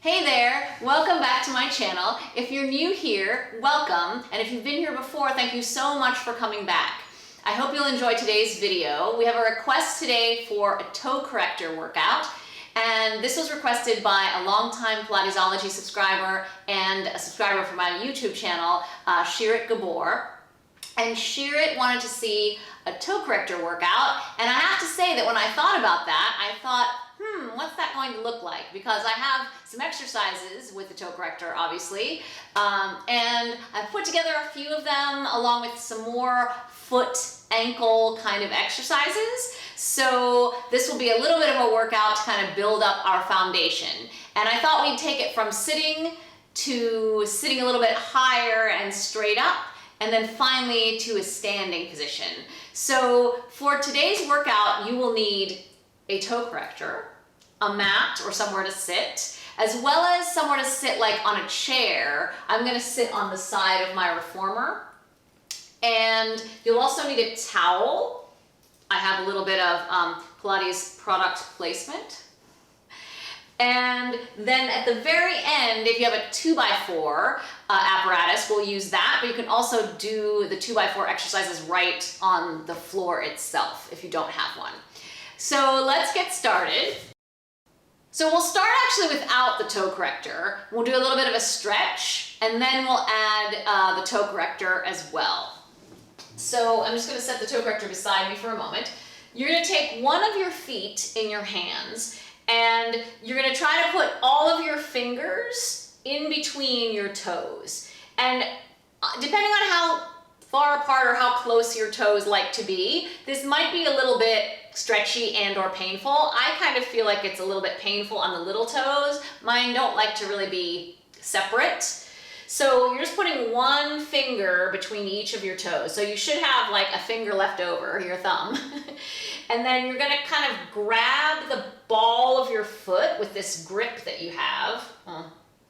Hey there, welcome back to my channel. If you're new here, welcome, and if you've been here before, thank you so much for coming back. I hope you'll enjoy today's video. We have a request today for a toe corrector workout, and this was requested by a longtime Pilatesology subscriber and a subscriber for my YouTube channel, Shirit Gabor. And Shirit wanted to see a toe corrector workout, and I have to say that when I thought about that, I thought, what's that going to look like? Because I have some exercises with the toe corrector, obviously, and I've put together a few of them along with some more foot, ankle kind of exercises. So this will be a little bit of a workout to kind of build up our foundation. And I thought we'd take it from sitting to sitting a little bit higher and straight up, and then finally to a standing position. So for today's workout, you will need a toe corrector, a mat or somewhere to sit, as well as somewhere to sit like on a chair. I'm gonna sit on the side of my reformer. And you'll also need a towel. I have a little bit of Pilates product placement. And then at the very end, if you have a 2x4 apparatus, we'll use that, but you can also do the 2x4 exercises right on the floor itself if you don't have one. So let's get started. So we'll start actually without the toe corrector. We'll do a little bit of a stretch, and then we'll add the toe corrector as well. So I'm just gonna set the toe corrector beside me for a moment. You're gonna take one of your feet in your hands, and you're gonna try to put all of your fingers in between your toes. And depending on how far apart or how close your toes like to be, this might be a little bit stretchy and or painful. I kind of feel like it's a little bit painful on the little toes. Mine don't like to really be separate. So you're just putting one finger between each of your toes. So you should have like a finger left over, your thumb. And then you're gonna kind of grab the ball of your foot with this grip that you have.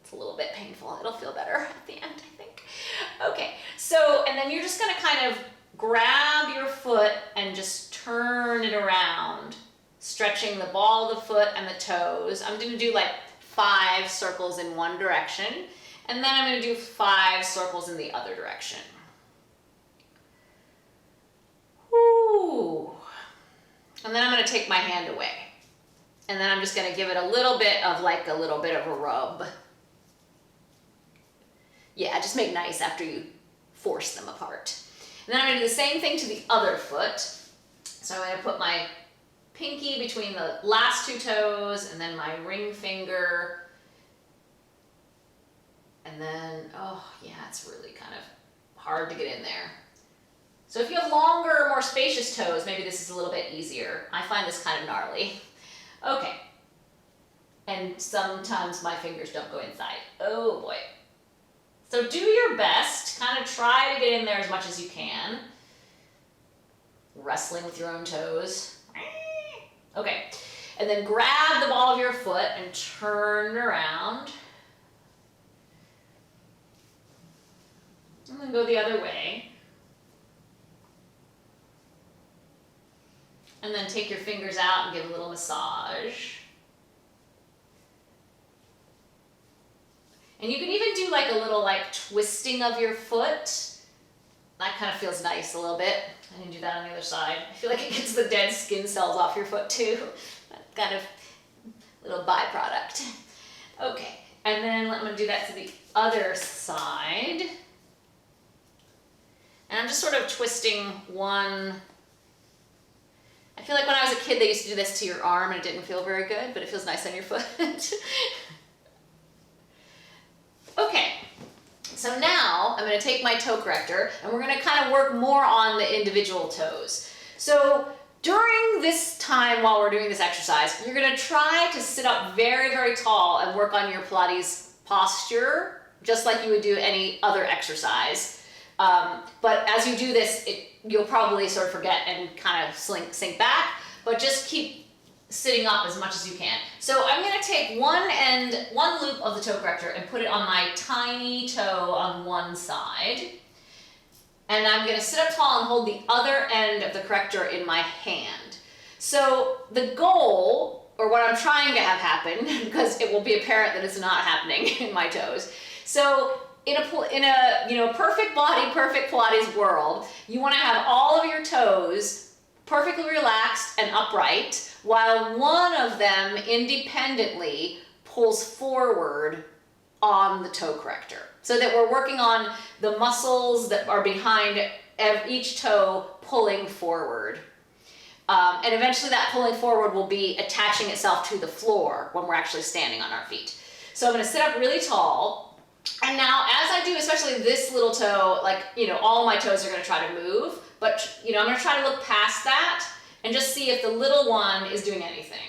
It's a little bit painful. It'll feel better at the end, I think. Okay, so, and then you're just gonna kind of grab your foot and just turn it around, stretching the ball of the foot and the toes. I'm gonna do like 5 circles in one direction, and then I'm gonna do 5 circles in the other direction. Woo. And then I'm gonna take my hand away. And then I'm just gonna give it a little bit of a rub. Yeah, just make nice after you force them apart. And then I'm gonna do the same thing to the other foot. So I'm gonna put my pinky between the last 2 toes and then my ring finger. And then, oh yeah, it's really kind of hard to get in there. So if you have longer, more spacious toes, maybe this is a little bit easier. I find this kind of gnarly. Okay. And sometimes my fingers don't go inside. Oh boy. So do your best, kind of try to get in there as much as you can. Wrestling with your own toes. Okay, and then grab the ball of your foot and turn around. And then go the other way. And then take your fingers out and give a little massage. And you can even do like a little twisting of your foot. That kind of feels nice a little bit. I can do that on the other side. I feel like it gets the dead skin cells off your foot too. That kind of little byproduct. Okay, and then I'm gonna do that to the other side. And I'm just sort of twisting one. I feel like when I was a kid, they used to do this to your arm and it didn't feel very good, but it feels nice on your foot. Okay, so now I'm going to take my toe corrector and we're going to kind of work more on the individual toes. So during this time while we're doing this exercise, you're going to try to sit up very, very tall and work on your Pilates posture, just like you would do any other exercise. But as you do this, you'll probably sort of forget and kind of sink back, but just keep sitting up as much as you can. So I'm gonna take one loop of the toe corrector and put it on my tiny toe on one side. And I'm gonna sit up tall and hold the other end of the corrector in my hand. So the goal or what I'm trying to have happen, because it will be apparent that it's not happening in my toes. So in a perfect body, perfect Pilates world, you want to have all of your toes perfectly relaxed and upright, while one of them independently pulls forward on the toe corrector, so that we're working on the muscles that are behind each toe pulling forward. And eventually that pulling forward will be attaching itself to the floor when we're actually standing on our feet. So I'm going to sit up really tall. And now as I do, especially this little toe, like, all my toes are going to try to move, but, I'm going to try to look past that and just see if the little one is doing anything.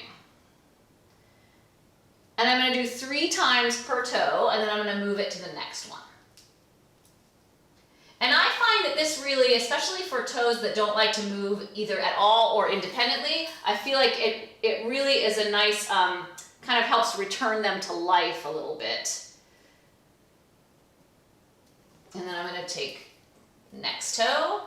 And I'm going to do 3 times per toe, and then I'm going to move it to the next one. And I find that this really, especially for toes that don't like to move either at all or independently, I feel like it really is a nice, kind of helps return them to life a little bit. And then I'm going to take next toe.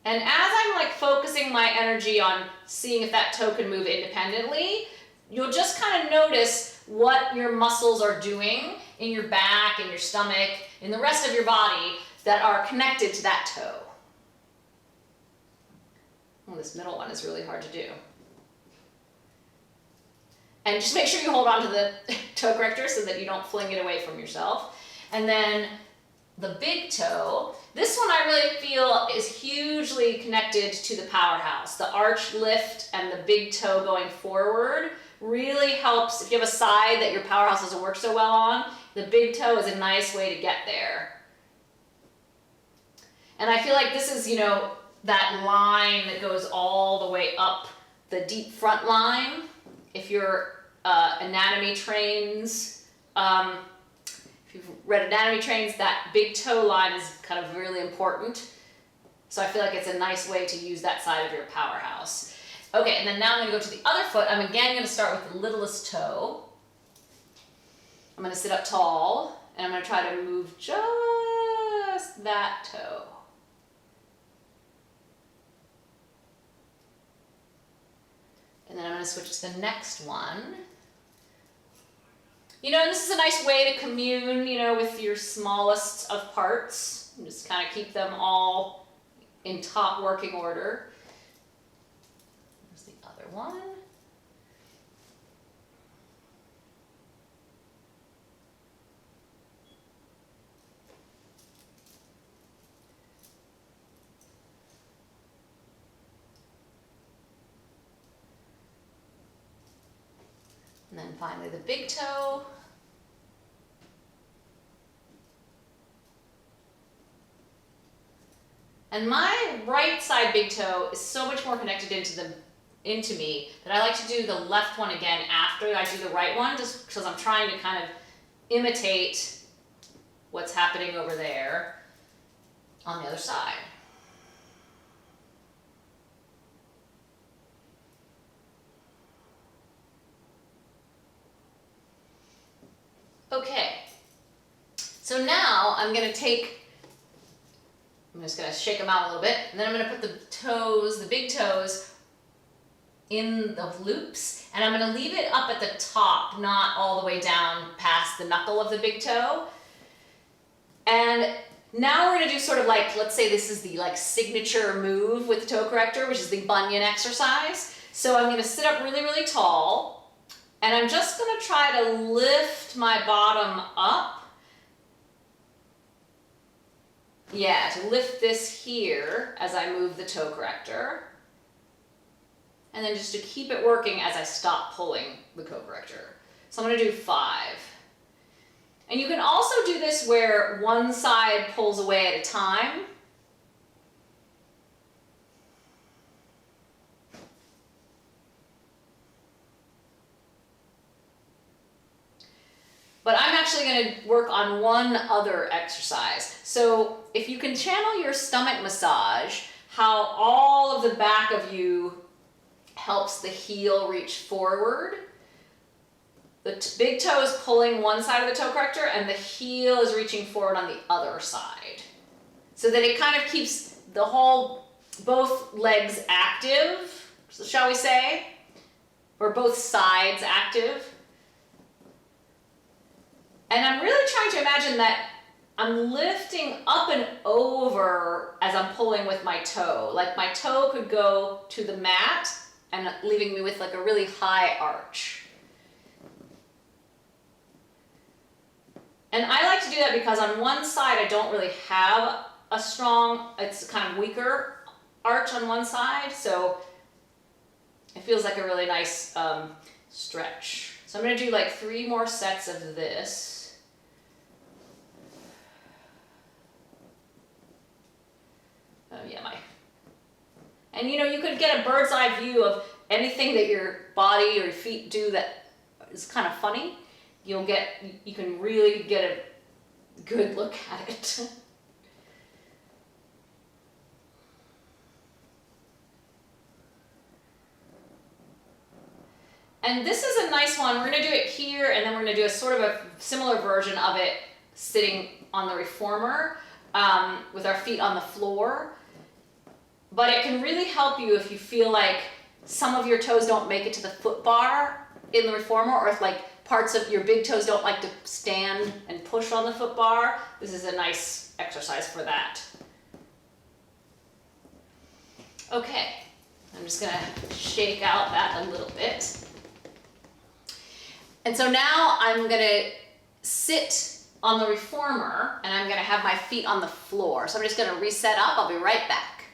And as I'm like focusing my energy on seeing if that toe can move independently, you'll just kind of notice what your muscles are doing in your back, in your stomach, in the rest of your body that are connected to that toe. Well, this middle one is really hard to do. And just make sure you hold on to the toe corrector so that you don't fling it away from yourself. And then the big toe, this one I really feel is hugely connected to the powerhouse. The arch lift and the big toe going forward really helps. If you have a side that your powerhouse doesn't work so well on, the big toe is a nice way to get there. And I feel like this is, that line that goes all the way up the deep front line. If your anatomy trains, if you've read anatomy trains, that big toe line is kind of really important. So I feel like it's a nice way to use that side of your powerhouse. Okay, and then now I'm going to go to the other foot. I'm again going to start with the littlest toe. I'm going to sit up tall, and I'm going to try to move just that toe. And then I'm going to switch to the next one. And this is a nice way to commune, with your smallest of parts. And just kind of keep them all in top working order. There's the other one. And then finally the big toe. And my right side big toe is so much more connected into me that I like to do the left one again after I do the right one, just because I'm trying to kind of imitate what's happening over there on the other side. Okay, so now I'm just going to shake them out a little bit, and then I'm going to put the big toes in the loops, and I'm going to leave it up at the top, not all the way down past the knuckle of the big toe. And now we're going to do sort of like, let's say this is the signature move with the toe corrector, which is the Bunion exercise. So I'm going to sit up really, really tall. And I'm just going to try to lift my bottom up. Yeah, to lift this here as I move the toe corrector. And then just to keep it working as I stop pulling the toe corrector. So I'm going to do 5. And you can also do this where one side pulls away at a time. But I'm actually going to work on one other exercise. So if you can channel your stomach massage, how all of the back of you helps the heel reach forward. The big toe is pulling one side of the toe corrector and the heel is reaching forward on the other side. So that it kind of keeps both legs active, shall we say? or both sides active. And I'm really trying to imagine that I'm lifting up and over as I'm pulling with my toe. Like my toe could go to the mat and leaving me with like a really high arch. And I like to do that because on one side I don't really have a strong, it's kind of weaker arch on one side, so it feels like a really nice stretch. So I'm going to do like 3 more sets of this. Oh yeah, and you know, you could get a bird's eye view of anything that your body or your feet do that is kind of funny. You can really get a good look at it. And this is a nice one. We're going to do it here, and then we're going to do a sort of a similar version of it sitting on the reformer with our feet on the floor. But it can really help you if you feel like some of your toes don't make it to the foot bar in the reformer, or if like parts of your big toes don't like to stand and push on the foot bar. This is a nice exercise for that. Okay, I'm just going to shake out that a little bit. And so now I'm going to sit on the reformer and I'm going to have my feet on the floor. So I'm just going to reset up. I'll be right back.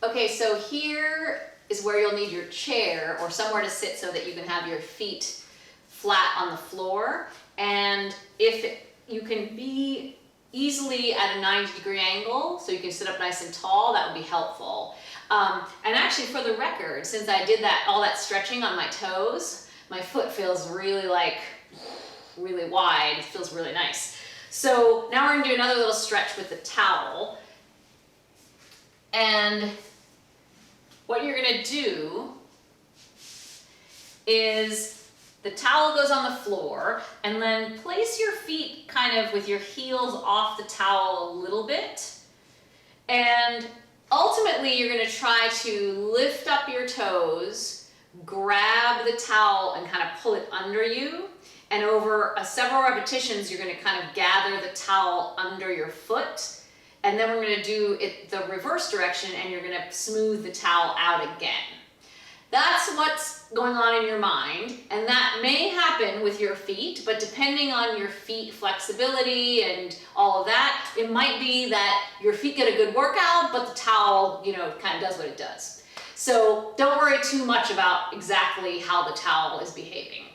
Okay, so here is where you'll need your chair or somewhere to sit so that you can have your feet flat on the floor. And if you can be easily at a 90-degree angle, so you can sit up nice and tall, that would be helpful. And actually, for the record, since I did all that stretching on my toes, my foot feels really wide. It feels really nice. So now we're going to do another little stretch with the towel. And what you're going to do is the towel goes on the floor, and then place your feet kind of with your heels off the towel a little bit. And ultimately, you're going to try to lift up your toes, grab the towel, and kind of pull it under you. And over several repetitions, you're going to kind of gather the towel under your foot. And then we're going to do it the reverse direction, and you're going to smooth the towel out again. That's what's going on in your mind, and that may happen with your feet, but depending on your feet flexibility and all of that, it might be that your feet get a good workout, but the towel, kind of does what it does. So don't worry too much about exactly how the towel is behaving.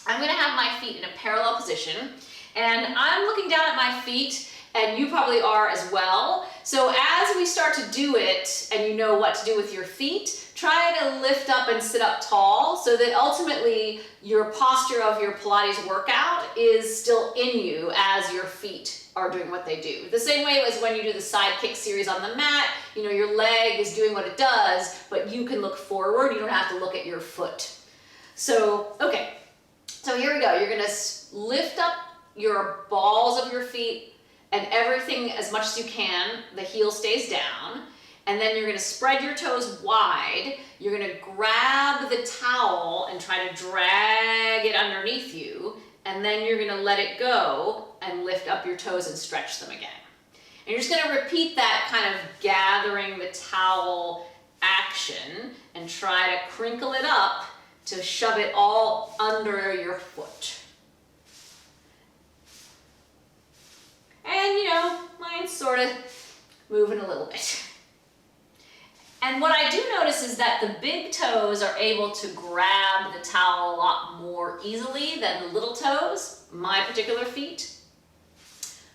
I'm going to have my feet in a parallel position, and I'm looking down at my feet, and you probably are as well. So as we start to do it, and you know what to do with your feet, try to lift up and sit up tall so that ultimately your posture of your Pilates workout is still in you as your feet are doing what they do. The same way as when you do the side kick series on the mat, your leg is doing what it does, but you can look forward. You don't have to look at your foot. So, okay. So here we go. You're going to lift up your balls of your feet and everything as much as you can. The heel stays down. And then you're going to spread your toes wide. You're going to grab the towel and try to drag it underneath you. And then you're going to let it go and lift up your toes and stretch them again. And you're just going to repeat that kind of gathering the towel action and try to crinkle it up to shove it all under your foot. And mine's sort of moving a little bit. And what I do notice is that the big toes are able to grab the towel a lot more easily than the little toes, my particular feet.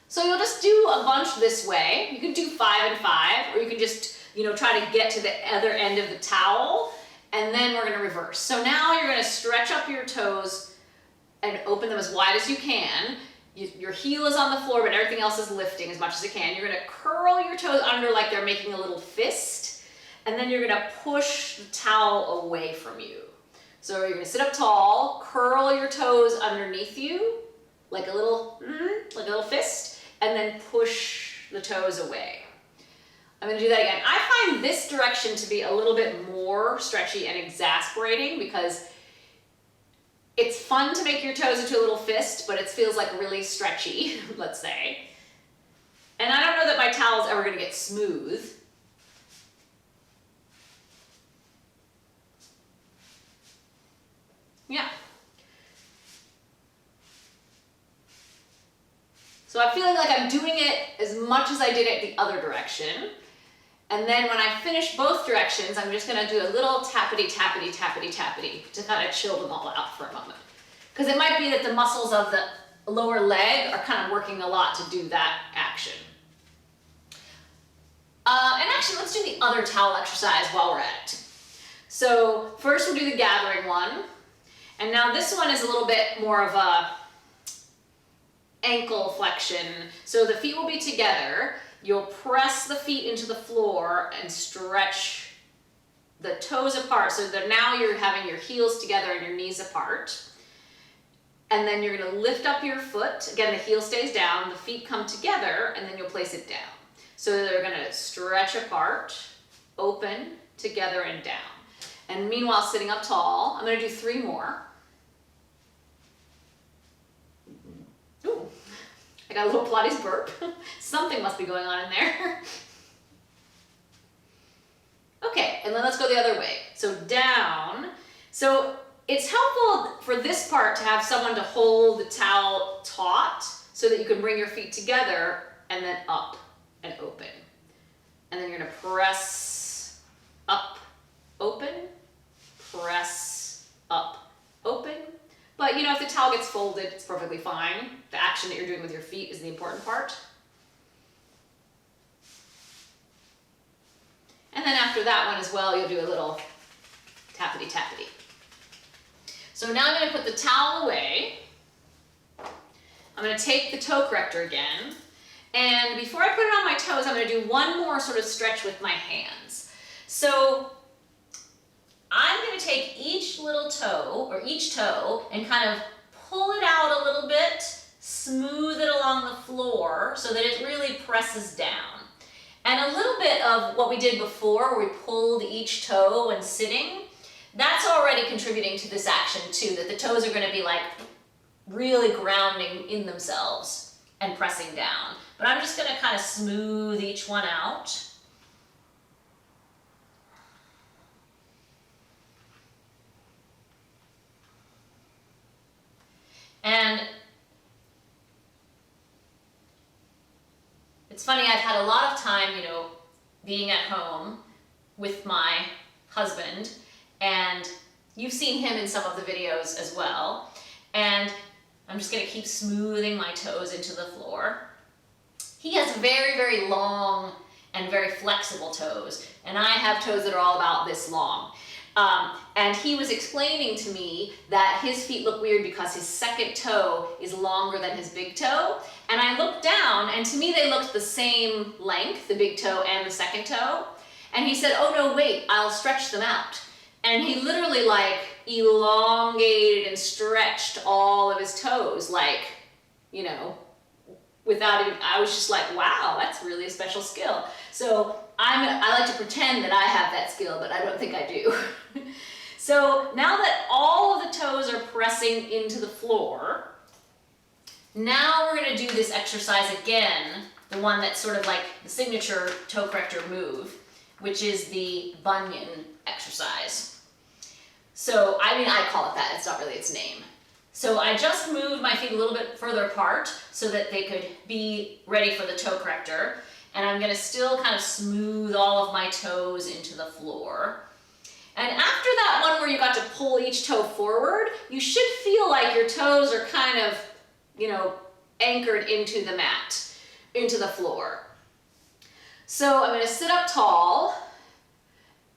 So you'll just do a bunch this way. You can do 5 and 5, or you can just, try to get to the other end of the towel, and then we're going to reverse. So now you're going to stretch up your toes and open them as wide as you can. Your heel is on the floor, but everything else is lifting as much as it can. You're going to curl your toes under like they're making a little fist. And then you're going to push the towel away from you. So you're going to sit up tall, curl your toes underneath you, like a little fist, and then push the toes away. I'm gonna do that again. I find this direction to be a little bit more stretchy and exasperating because it's fun to make your toes into a little fist, but it feels like really stretchy, let's say. And I don't know that my towel's ever gonna get smooth. Yeah. So I'm feeling like I'm doing it as much as I did it the other direction. And then when I finish both directions, I'm just gonna do a little tappity, tappity, tappity, tappity to kind of chill them all out for a moment. Because it might be that the muscles of the lower leg are kind of working a lot to do that action. And actually, let's do the other towel exercise while we're at it. So first we'll do the gathering one. And now this one is a little bit more of a ankle flexion. So the feet will be together. You'll press the feet into the floor and stretch the toes apart so that now you're having your heels together and your knees apart. And then you're gonna lift up your foot. Again, the heel stays down, the feet come together, and then you'll place it down. So they're gonna stretch apart, open, together, and down. And meanwhile, sitting up tall, I'm gonna do 3 more. Ooh, I got a little Pilates burp. Something must be going on in there. Okay, and then let's go the other way. So down. So it's helpful for this part to have someone to hold the towel taut so that you can bring your feet together and then up and open. And then you're gonna press up, open, press up, open. But you know, if the towel gets folded, it's perfectly fine. The action that you're doing with your feet is the important part. And then after that one as well, you'll do a little tappity tappity. So now I'm gonna put the towel away. I'm gonna take the toe corrector again. And before I put it on my toes, I'm gonna do one more sort of stretch with my hands. So I'm gonna take each little toe, or each toe, and kind of pull it out a little bit, smooth it along the floor so that it really presses down. And a little bit of what we did before, where we pulled each toe when sitting, that's already contributing to this action too, that the toes are gonna be like really grounding in themselves and pressing down. But I'm just gonna kind of smooth each one out. And it's funny, I've had a lot of time, you know, being at home with my husband, and you've seen him in some of the videos as well. And I'm just gonna keep smoothing my toes into the floor. He has very, very long and very flexible toes, and I have toes that are all about this long. And he was explaining to me that his feet look weird because his second toe is longer than his big toe. And I looked down, and to me they looked the same length, the big toe and the second toe. And he said, oh no, wait, I'll stretch them out. And he literally like elongated and stretched all of his toes, like, you know, without even, I was just like, wow, that's really a special skill. So I like to pretend that I have that skill, but I don't think I do. So now that all of the toes are pressing into the floor, now we're gonna do this exercise again, the one that's sort of like the signature toe corrector move, which is the Bunion Exercise. So, I mean, I call it that, it's not really its name. So I just moved my feet a little bit further apart so that they could be ready for the toe corrector. And I'm gonna still kind of smooth all of my toes into the floor. And after that one where you got to pull each toe forward, you should feel like your toes are kind of, you know, anchored into the mat, into the floor. So I'm gonna sit up tall,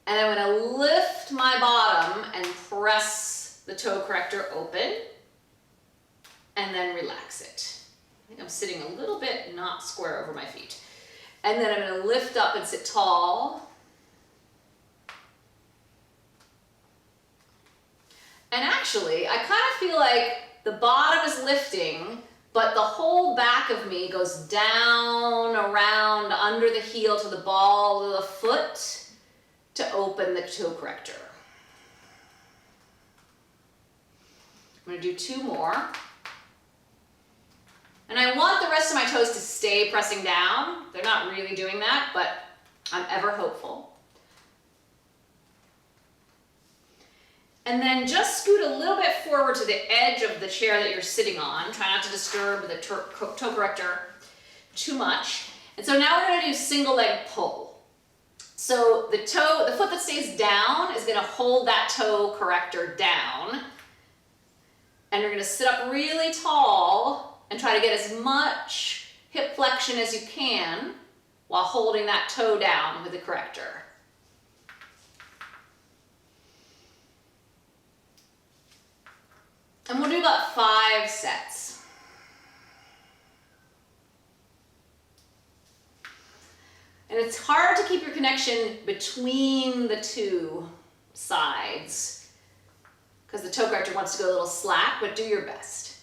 and I'm gonna lift my bottom and press the toe corrector open, and then relax it. I think I'm sitting a little bit not square over my feet. And then I'm gonna lift up and sit tall. And actually, I kind of feel like the bottom is lifting, but the whole back of me goes down, around, under the heel to the ball of the foot to open the toe corrector. I'm going to do 2 more. And I want the rest of my toes to stay pressing down. They're not really doing that, but I'm ever hopeful. And then just scoot a little bit forward to the edge of the chair that you're sitting on. Try not to disturb the toe corrector too much. And so now we're going to do single leg pull. So the foot that stays down is going to hold that toe corrector down. And you're going to sit up really tall and try to get as much hip flexion as you can while holding that toe down with the corrector. And we'll do about 5 sets. And it's hard to keep your connection between the 2 sides because the toe corrector wants to go a little slack, but do your best.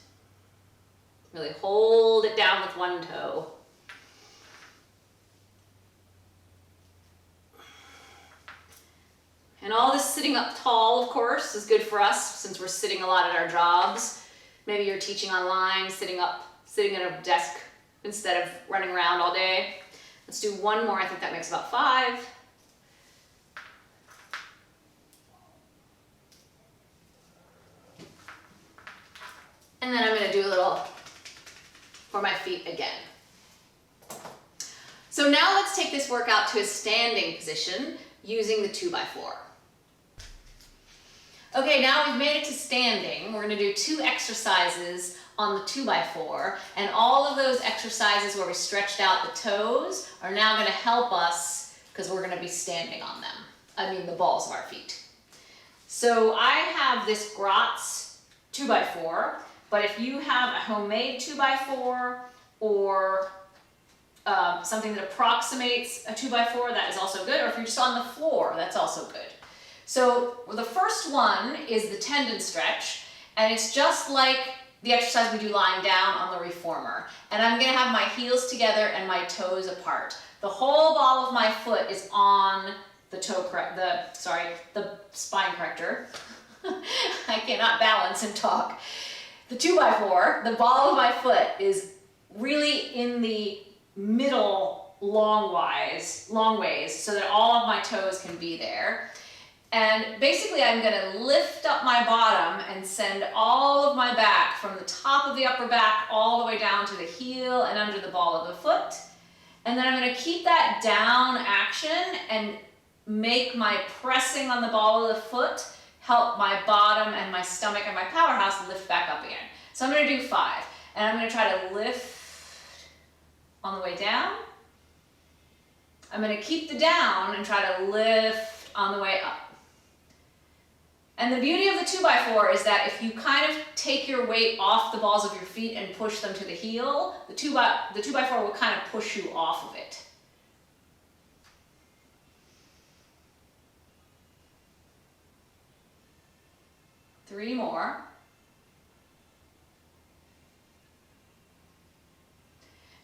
Really hold it down with one toe. And all this sitting up tall, of course, is good for us since we're sitting a lot at our jobs. Maybe you're teaching online, sitting at a desk instead of running around all day. Let's do 1 more. I think that makes about 5. And then I'm going to do a little for my feet again. So now let's take this workout to a standing position using the 2x4. Okay, now we've made it to standing. We're going to do 2 exercises on the 2x4, and all of those exercises where we stretched out the toes are now going to help us because we're going to be standing on them. I mean the balls of our feet. So I have this Gratz 2x4, but if you have a homemade 2x4 or something that approximates a 2x4, that is also good, or if you're just on the floor, that's also good. So the first one is the tendon stretch, and it's just like the exercise we do lying down on the reformer. And I'm going to have my heels together and my toes apart. The whole ball of my foot is on the spine corrector. I cannot balance and talk. The 2x4, the ball of my foot is really in the middle long ways so that all of my toes can be there. And basically I'm going to lift up my bottom and send all of my back from the top of the upper back all the way down to the heel and under the ball of the foot. And then I'm going to keep that down action and make my pressing on the ball of the foot help my bottom and my stomach and my powerhouse lift back up again. So I'm going to do 5. And I'm going to try to lift on the way down. I'm going to keep the down and try to lift on the way up. And the beauty of the 2x4 is that if you kind of take your weight off the balls of your feet and push them to the heel, the 2x4 will kind of push you off of it. Three more.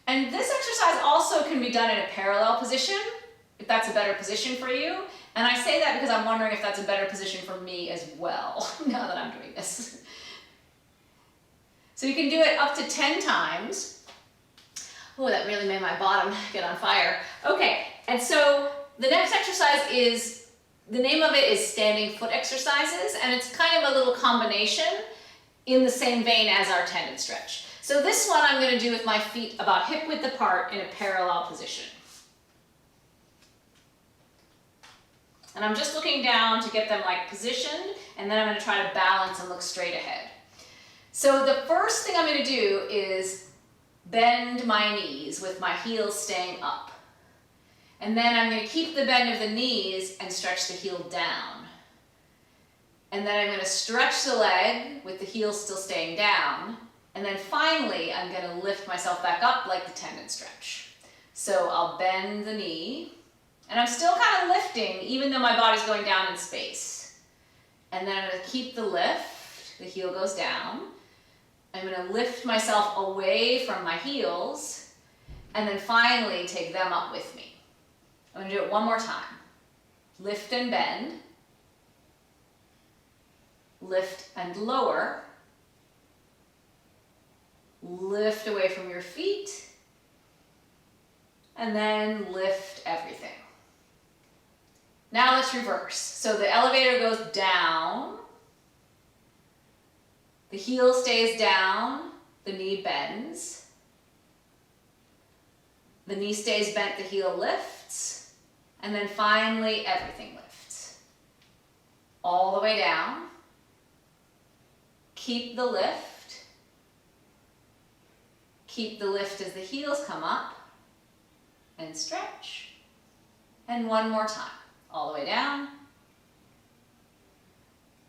And this exercise also can be done in a parallel position, if that's a better position for you. And I say that because I'm wondering if that's a better position for me as well, now that I'm doing this. So you can do it up to 10 times. Oh, that really made my bottom get on fire. Okay, and so the next exercise is, the name of it is standing foot exercises, and it's kind of a little combination in the same vein as our tendon stretch. So this one I'm going to do with my feet about hip width apart in a parallel position. And I'm just looking down to get them like positioned, and then I'm going to try to balance and look straight ahead. So the first thing I'm going to do is bend my knees with my heels staying up. And then I'm going to keep the bend of the knees and stretch the heel down. And then I'm going to stretch the leg with the heel still staying down. And then finally, I'm going to lift myself back up like the tendon stretch. So I'll bend the knee. And I'm still kind of lifting, even though my body's going down in space. And then I'm going to keep the lift. The heel goes down. I'm going to lift myself away from my heels and then finally take them up with me. I'm going to do it one more time. Lift and bend. Lift and lower. Lift away from your feet. And then lift everything. Now let's reverse. So the elevator goes down. The heel stays down. The knee bends. The knee stays bent, the heel lifts. And then finally everything lifts. All the way down. Keep the lift. Keep the lift as the heels come up. And stretch. And one more time. All the way down.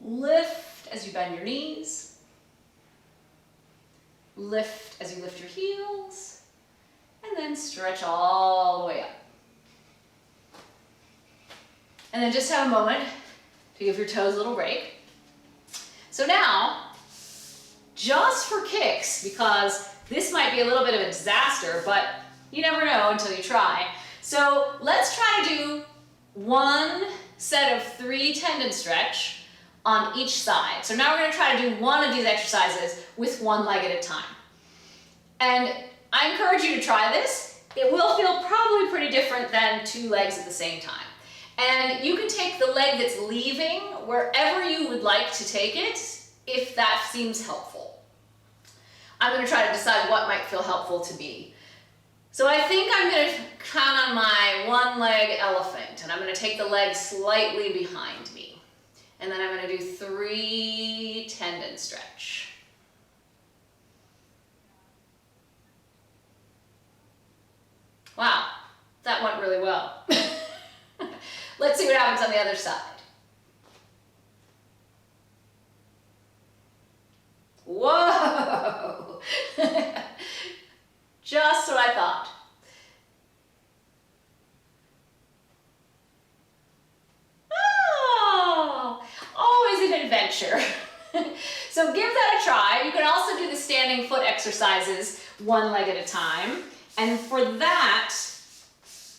Lift as you bend your knees. Lift as you lift your heels. And then stretch all the way up. And then just have a moment to give your toes a little break. So now, just for kicks, because this might be a little bit of a disaster, but you never know until you try. So let's try to do one set of 3 tendon stretch on each side. So now we're going to try to do one of these exercises with one leg at a time. And I encourage you to try this. It will feel probably pretty different than 2 legs at the same time. And you can take the leg that's leaving wherever you would like to take it, if that seems helpful. I'm going to try to decide what might feel helpful to me. So I think I'm going to count on my 1-leg elephant, and I'm going to take the leg slightly behind me. And then I'm going to do 3 tendon stretch. Wow, that went really well. Let's see what happens on the other side. Whoa! Just what I thought. Oh, always an adventure. So give that a try. You can also do the standing foot exercises 1 leg at a time. And for that,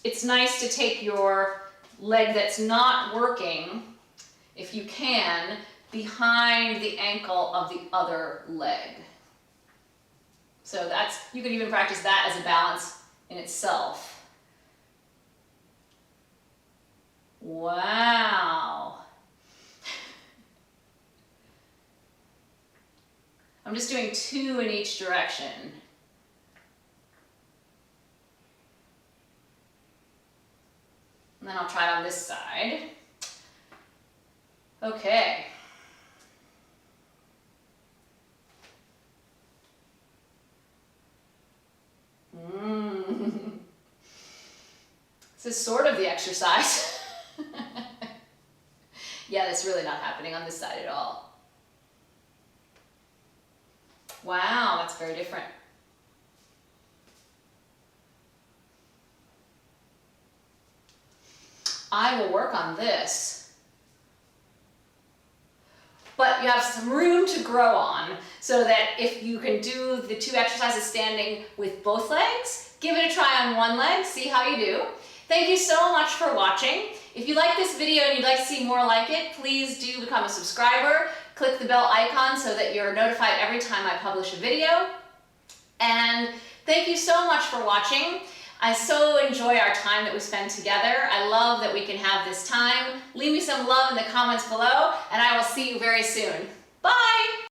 it's nice to take your leg that's not working, if you can, behind the ankle of the other leg. So you can even practice that as a balance in itself. Wow. I'm just doing 2 in each direction. And then I'll try it on this side. Okay. This is sort of the exercise. Yeah, that's really not happening on this side at all. Wow, that's very different. I will work on this. But you have some room to grow on, so that if you can do the 2 exercises standing with both legs, give it a try on 1 leg, see how you do. Thank you so much for watching. If you like this video and you'd like to see more like it, please do become a subscriber. Click the bell icon so that you're notified every time I publish a video. And thank you so much for watching. I so enjoy our time that we spend together. I love that we can have this time. Leave me some love in the comments below, and I will see you very soon. Bye!